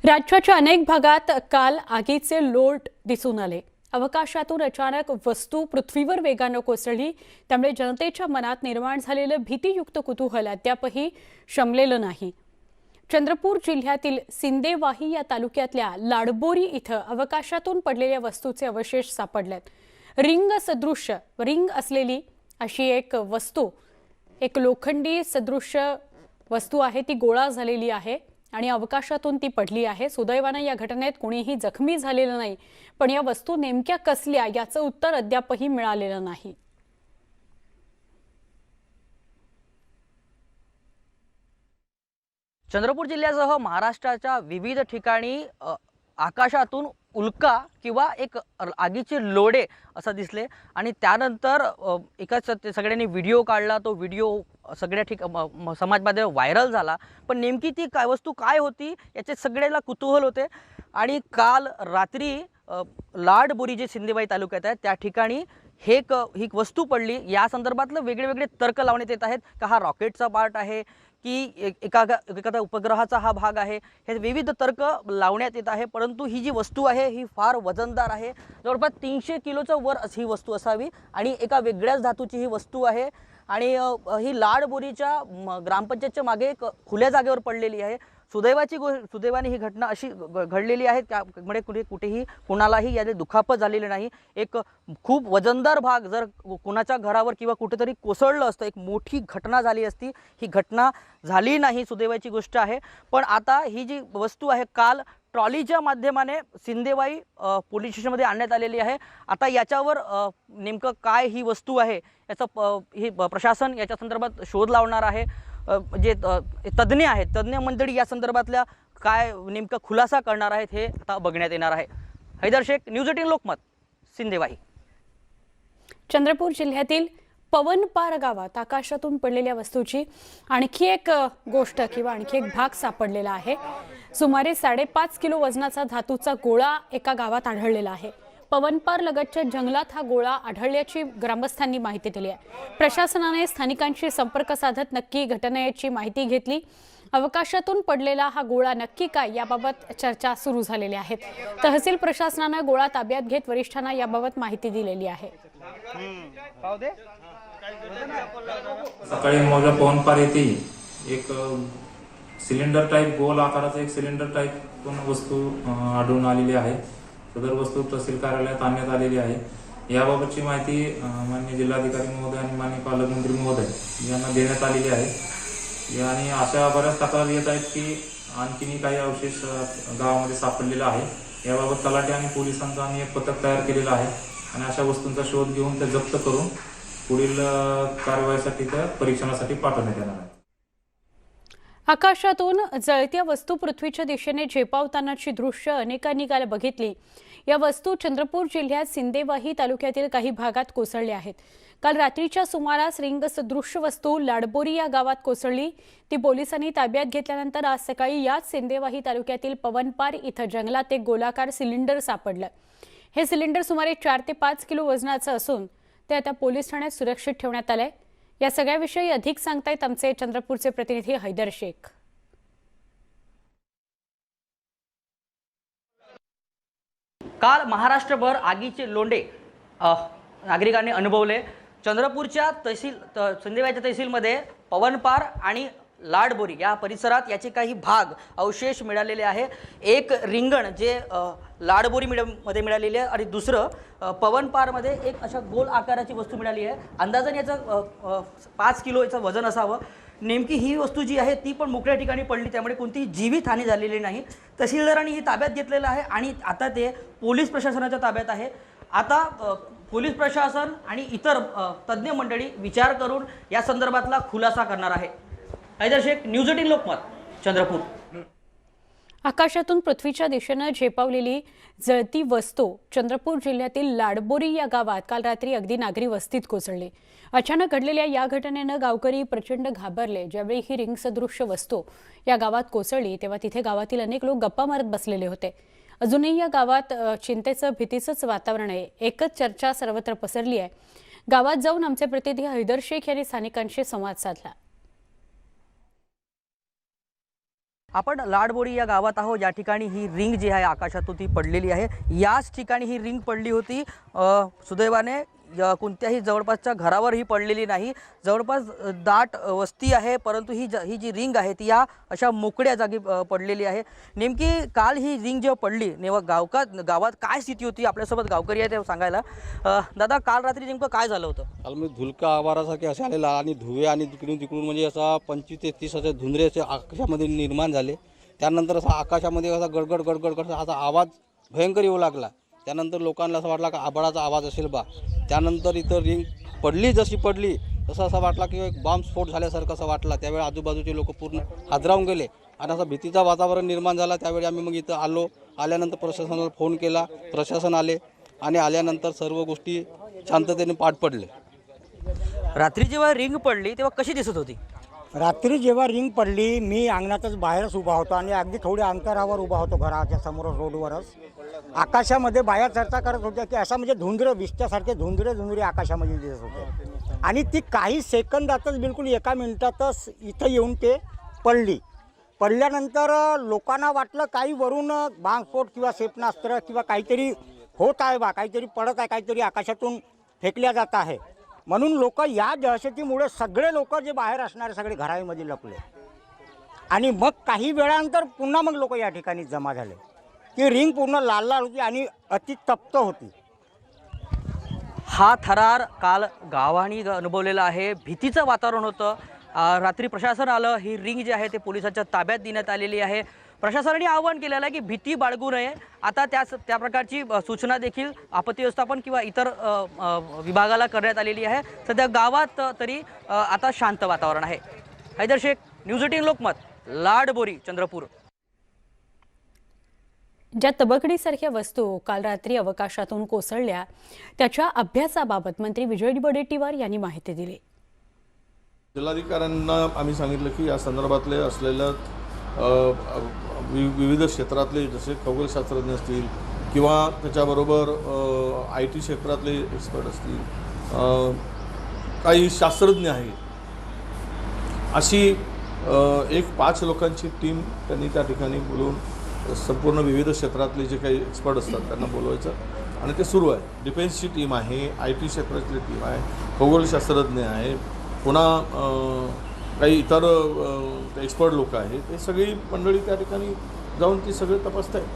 राज्याच्या अनेक भागात काल आगीचे लोट दिसून आले। अवकाशातून अचानक वस्तू पृथ्वीवर वेगाने कोसळली, त्यामुळे जनतेच्या मनात निर्माण झालेलं भीतीयुक्त कुतूहल अद्यापही शमलेलं नाही। चंद्रपूर जिल्ह्यातील सिंदेवाही या तालुक्यातल्या लाडबोरी इथं अवकाशातून पडलेल्या वस्तूचे अवशेष सापडलेत। रिंग असलेली अशी एक वस्तू, एक लोखंडी सदृश्य वस्तू आहे, ती गोळा झालेली आहे आणि अवकाशातून ती पडली आहे। सुदैवाने या घटनेत कोणीही जखमी झालेलं नाही, पण या वस्तू नेमक्या कसल्या याचं उत्तर अद्यापही मिळालेलं नाही। चंद्रपूर जिल्ह्यासह महाराष्ट्राच्या विविध ठिकाणी आकाशातून उल्का किंवा एक आगीचे लोढे असं दिसले आणि त्यानंतर एकाच सगळ्यांनी व्हिडिओ काढला। तो व्हिडिओ सगळ्या समाजमध्ये व्हायरल झाला, पण नेमकी ती काय वस्तू काय होती याचे सगळ्याला कुतूहल होते। आणि काल रात्री लाडबोरी जे सिंदेवाही तालुक्यात आहे त्या ठिकाणी ही वस्तू पडली। या संदर्भातले वेगवेगळे तर्क लावण्यात येत आहेत का हा रॉकेटचा पार्ट आहे की एखादा उपग्रहाचा हा भाग आहे, हे विविध तर्क लावण्यात येत आहे। परंतु ही जी वस्तू आहे ही फार वजनदार आहे, जवळपास 300 किलोच्या वर ही वस्तू असावी आणि एका वेगळ्याच धातूची ही वस्तू आहे। आणि ही लाडबोरीच्या ग्रामपंचायतच्या मागे एक खुल्या जागेवर पडलेली आहे। सुदैवाने ही घटना अशी घडलेली आहे त्यामुळे कुठेही कोणालाही याने दुखापत झालेली नाही। एक खूप वजनदार भाग जर कोणाच्या घरावर किंवा कुठेतरी कोसळलं असतं, एक मोठी घटना झाली असती। ही घटना झाली नाही, सुदैवाची गोष्ट आहे। पण आता ही जी वस्तू आहे काल ट्रॉलीच्या माध्यमाने सिंदेवाही पोलीस स्टेशनमध्ये आणण्यात आलेली आहे। आता याच्यावर नेमकं काय ही वस्तू आहे याचं ही प्रशासन याच्या संदर्भात शोध लावणार आहे। जे तज्ञ आहेत, तज्ञ मंडळी या संदर्भातल्या काय नेमका खुलासा करणार आहेत हे आता बघण्यात येणार आहे। हैदर शेख, न्यूज 18 लोकमत, सिंदेवाही। चंद्रपूर जिल्ह्यातील पवनपार गावात आकाशातून पडलेल्या वस्तूची आणखी एक गोष्ट किंवा आणखी एक भाग सापडलेला आहे। सुमारे 5.5 किलो वजनाचा धातूचा गोळा एका गावात आढळलेला आहे। पवनपार लगतच्या जंगलात हा गोळा आढळल्याची ग्रामस्थांनी माहिती दिली आहे। प्रशासनाने स्थानिकांशी संपर्क साधत नक्की घटनेची माहिती घेतली। अवकाशातून पडलेला हा गोळा नक्की काय याबाबत चर्चा सुरू झालेली आहे। तहसील प्रशासनाने गोळा ताब्यात घेत वरिष्ठांना याबाबत माहिती दिलेली आहे। सकाळी मौजा पवनपार येथे एक सिलेंडर टाइप गोल आकाराचा एक सिलेंडर टाइप वस्तू आढळून आलेली आहे। सदर वस्तू तहसील कार्यालयात आणण्यात आलेली आहे। याबाबतची माहिती माननीय जिल्हाधिकारी महोदय आणि माननीय पालकमंत्री महोदय यांना देण्यात आलेली आहे। आणि अशा बऱ्याच तक्रारी येत आहेत की आणखीनही काही अवशेष गावामध्ये सापडलेला आहे। याबाबत तलाठी आणि पोलिसांचा आम्ही एक पथक तयार केलेला आहे आणि अशा वस्तूंचा शोध घेऊन ते जप्त करून पुढील कारवाईसाठी त्या परीक्षणासाठी पाठवण्यात येणार आहे। आकाशातून जळत्या वस्तू पृथ्वीच्या दिशेने झेपावतानाची दृश्य अनेकांनी काल बघितली। या वस्तू चंद्रपूर जिल्ह्यात सिंदेवाही तालुक्यातील काही भागात कोसळल्या आहेत। काल रात्रीच्या सुमारास रिंग सदृश्य वस्तू लाडबोरी या गावात कोसळली। ती पोलिसांनी ताब्यात घेतल्यानंतर आज सकाळी याच सिंदेवाही तालुक्यातील पवनपार इथं जंगलात एक गोलाकार सिलेंडर सापडलं। हे सिलेंडर सुमारे 4 ते 5 किलो वजनाचं असून ते आता पोलीस ठाण्यात सुरक्षित ठेवण्यात आलंय। या सगळ्याविषयी अधिक सांगतायत आमचे चंद्रपूरचे प्रतिनिधी हैदर शेख। काल महाराष्ट्रभर आगीचे लोंढे नागरिकांनी अनुभवले। चंद्रपूरच्या सिंदेवाहीच्या तहसीलमध्ये पवनपार आणि लाडबोरी या परिसरात याचे काही भाग अवशेष मिळालेले आहे। एक रिंगण जे लाडबोरी मध्ये मिळालेली आहे आणि दुसरं पवनपारमध्ये एक अशा गोल आकाराची वस्तू मिळाली आहे। अंदाजाने याचं 5 किलो याचं वजन असावं। नेमकी ही वस्तू जी आहे ती पण मोकळ्या ठिकाणी पडली, त्यामुळे कोणतीही जीवितहानी झालेली नाही। तहसीलदारांनी ही ताब्यात घेतलेलं आहे आणि आता ते पोलीस प्रशासनाच्या ताब्यात आहे। आता पोलीस प्रशासन आणि इतर तज्ञ मंडळी विचार करून या संदर्भातला खुलासा करणार आहे। हैदर शेख, न्यूज 18 लोकमत, चंद्रपूर। आकाशातून पृथ्वीच्या दिशेने झेपावलेली जळती वस्तू चंद्रपूर जिल्ह्यातील लाडबोरी या गावात काल रात्री अगदी नागरी वस्तीत कोसळली। अचानक घडलेल्या या घटनेनं गावकरी प्रचंड घाबरले। ज्यावेळी ही रिंग सदृश्य वस्तू या गावात कोसळली तेव्हा तिथे गावातील अनेक लोक गप्पा मारत बसलेले होते। अजूनही या गावात चिंतेचं भीतीचंच वातावरण आहे। एकच चर्चा सर्वत्र पसरली आहे। गावात जाऊन आमचे प्रतिनिधी हैदर शेख यांनी स्थानिकांशी संवाद साधला। आपण लाडबोरी या गावात आहोत. या ठिकाणी ही रिंग जी आहे आकाशातून ती पडलेली आहे. याच ठिकाणी ही रिंग पडली होती. सुदैवाने कोणत्याही जवळपासच्या घरावर ही पडलेली नाही. जवळपास दाट वस्ती आहे, परंतु ही जी रिंग आहे ती या अशा मोकळ्या जागी पडलेली आहे. नेमकी काल ही रिंग जेव्हा पडली तेव्हा गावात काय स्थिती होती आपल्यासोबत गावकरी आहे ते सांगायला. दादा, काल रात्री नेमकं काय झालं होतं? काल म्हणजे धुलका आवारासारखे असे आलेला आणि धुवे आणि तिकडून तिकडून म्हणजे असा 25 ते 30 असे धुंदरे असे आकाशामध्ये निर्माण झाले. त्यानंतर असा आकाशामध्ये असा गडगड गडगड गड असा आवाज भयंकर येऊ लागला. त्यानंतर लोकांना असं वाटला का आबाळाचा आवाज असेल बा. त्यानंतर इथं रिंग पडली, जशी पडली तसं असं वाटला की एक बॉम्ब स्फोट झाल्यासारखं असं वाटला. त्यावेळी आजूबाजूचे लोक पूर्ण हादरावून गेले आणि असं भीतीचं वातावरण निर्माण झाला. त्यावेळी आम्ही मग इथं आलो. आल्यानंतर प्रशासनाला फोन केला, प्रशासन आले आणि आल्यानंतर सर्व गोष्टी शांततेने पार पडले. रात्री जेव्हा रिंग पडली तेव्हा कशी दिसत होती? रात्री जेव्हा रिंग पडली, मी अंगणातच बाहेरच उभा होतो आणि अगदी थोड्या अंतरावर उभा होतो, घराच्या समोर रोडवरच. आकाशामध्ये बाया चर्चा करत होत्या की असं म्हणजे धुंदरे विष्ट्यासारखे धुंदरे आकाशामध्ये दिसत होते. आणि ती काही सेकंदातच, बिलकुल एका मिनिटातच इथं येऊन ते पडल्यानंतर लोकांना वाटलं काही वरून बांबस्फोट किंवा क्षेपणास्त्र किंवा काहीतरी होत आहे बा, काहीतरी पडत आहे, काहीतरी आकाशातून फेकल्या जात आहे. म्हणून लोक या दहशतीमुळे सगळे लोक जे बाहेर असणारे सगळे घरामध्ये लपले. आणि मग काही वेळानंतर पुन्हा मग लोक या ठिकाणी जमा झाले. ती रिंग पूर्ण लाल लाल होती आणि अतितप्त होती. हा थरार काल गावाने अनुभवलेला आहे. भीतीचं वातावरण होतं. रात्री प्रशासन आलं. ही रिंग जी आहे ते पोलिसांच्या ताब्यात देण्यात आलेली आहे. प्रशासनाने आवाहन केलेलं आहे की भीती बाळगू नये. आता त्या प्रकारची सूचना देखील आपत्ती व्यवस्थापन किंवा इतर विभागाला करण्यात आलेली आहे. सध्या गावात तरी आता शांत वातावरण आहे. हैदर शेख, न्यूज 18 लोकमत, लाडबोरी, चंद्रपूर. ज्या तबकडीसारख्या वस्तू काल रात्री अवकाशातून कोसळल्या त्याच्या अभ्यासाबाबत मंत्री विजय वडेट्टीवार यांनी माहिती दिली. जिल्हाधिकाऱ्यांना आम्ही सांगितलं की या संदर्भातले असलेलं विविध क्षेत्रातले जसे खगोलशास्त्रज्ञ असतील किंवा त्याच्याबरोबर IT क्षेत्रातले एक्सपर्ट असतील, काही शास्त्रज्ञ आहेत, अशी एक 5 लोकांची टीम त्यांनी त्या ठिकाणी बोलवून संपूर्ण विविध क्षेत्रातले जे काही एक्सपर्ट असतात त्यांना बोलवायचं आणि ते सुरू आहे. डिफेन्सची टीम आहे, IT क्षेत्रातली टीम आहे, खगोलशास्त्रज्ञ आहे, पुन्हा काही इतर एक्सपर्ट लोक आहेत. हे सगळी मंडळी त्या ठिकाणी जाऊन ती सगळे तपासत आहेत.